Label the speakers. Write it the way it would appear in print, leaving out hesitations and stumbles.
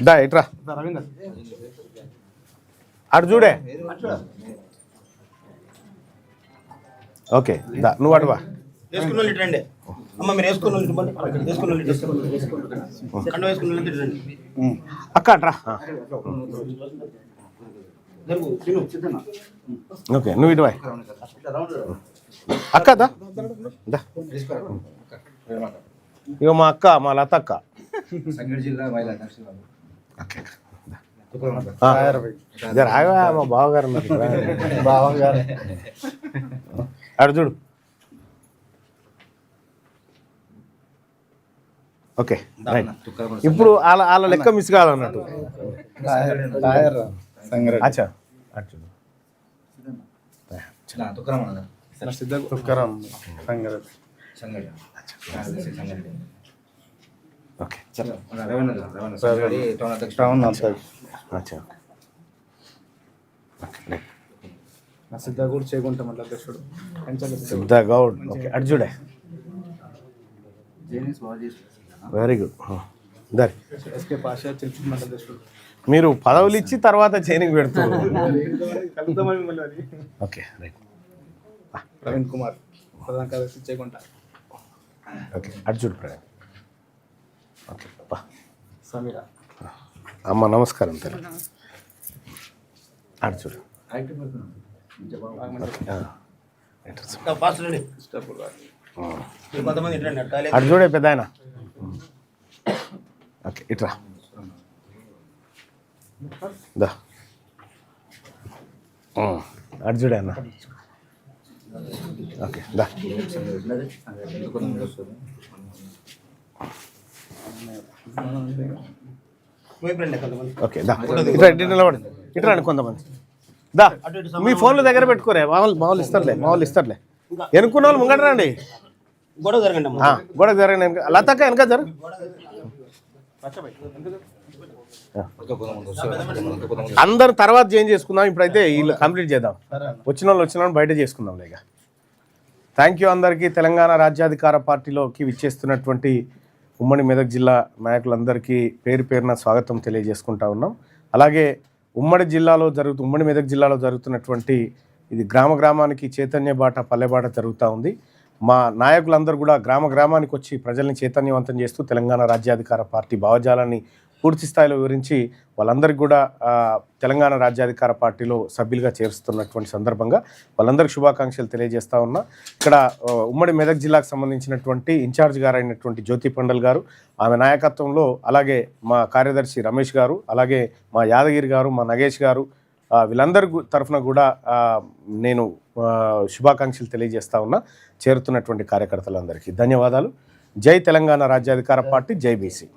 Speaker 1: దా ఇట్రా అటు చూడే ఓకే దా నువ్వు అటువా అక్క అట్రా ఓకే నువ్వు ఇటువా అక్క దా ఇక మా అక్క మా లత అక్క రాగా మా బావగారు బావగారు అడు చూడు ఓకే ఇప్పుడు వాళ్ళ లెక్క మిస్ కాదన్నట్టు అచ్చా అటు ఓకే
Speaker 2: సిద్ధగౌడ్ చేయకుంటాం అధ్యక్షుడు
Speaker 1: సిద్ధగౌడ్ ఓకే అటు చూడే వెరీ గుడ్ దరి
Speaker 2: ఎస్కే పాషా చిల్చుకున్న అధ్యక్షుడు
Speaker 1: మీరు పదవులు ఇచ్చి తర్వాత చైనింగ్ పెడుతున్నారు ఓకే రైట్
Speaker 2: ప్రవీణ్ కుమార్ ప్రధాన కార్యదర్శి చేయకుంటా
Speaker 1: ఓకే అటు చూడు ప్రవీణ్ ఓకే
Speaker 2: సమీరా
Speaker 1: అమ్మ నమస్కారం తల్లి అటు చూడు అటు చూడే పెద్ద ఆయన ఓకే ఇట్రా దా అటు చూడే అన్న ఓకే దా ఓకే దా ఇట్లా నిలబడి ఇట్లా రండి కొంతమంది దా మీ ఫోన్లు దగ్గర పెట్టుకోరే మామూలు ఇస్తారులే ఎనుకున్న వాళ్ళు ముంగట రండి గొడవ జరగండి లతక్క వెనక జరు అందరు తర్వాత చేంజ్ చేసుకుందాం ఇప్పుడైతే వీళ్ళు కంప్లీట్ చేద్దాం వచ్చిన వాళ్ళు బయట చేసుకుందాం లేక థ్యాంక్ యూ అందరికీ తెలంగాణ రాజ్యాధికార పార్టీలోకి విచ్చేస్తున్నటువంటి ఉమ్మడి మెదక్ జిల్లా నాయకులందరికీ పేరు పేరున స్వాగతం తెలియజేసుకుంటా ఉన్నాం అలాగే ఉమ్మడి మెదక్ జిల్లాలో జరుగుతున్నటువంటి ఇది గ్రామానికి చైతన్య బాట పల్లెబాట జరుగుతూ ఉంది మా నాయకులందరూ కూడా గ్రామానికి వచ్చి ప్రజల్ని చైతన్యవంతం చేస్తూ తెలంగాణ రాజ్యాధికార పార్టీ భావజాలాన్ని పూర్తి స్థాయిలో వివరించి వాళ్ళందరికీ కూడా తెలంగాణ రాజ్యాధికార పార్టీలో సభ్యులుగా చేరుస్తున్నటువంటి సందర్భంగా వాళ్ళందరికీ శుభాకాంక్షలు తెలియజేస్తా ఉన్నా ఇక్కడ ఉమ్మడి మెదక్ జిల్లాకు సంబంధించినటువంటి ఇన్ఛార్జ్ గారు అయినటువంటి జ్యోతి పండల్ గారు ఆమె నాయకత్వంలో అలాగే మా కార్యదర్శి రమేష్ గారు అలాగే మా యాదగిరి గారు మా నగేష్ గారు వీళ్ళందరి తరఫున కూడా నేను శుభాకాంక్షలు తెలియజేస్తా ఉన్నా చేరుతున్నటువంటి కార్యకర్తలందరికీ ధన్యవాదాలు జై తెలంగాణ రాజ్యాధికార పార్టీ జై బీసీ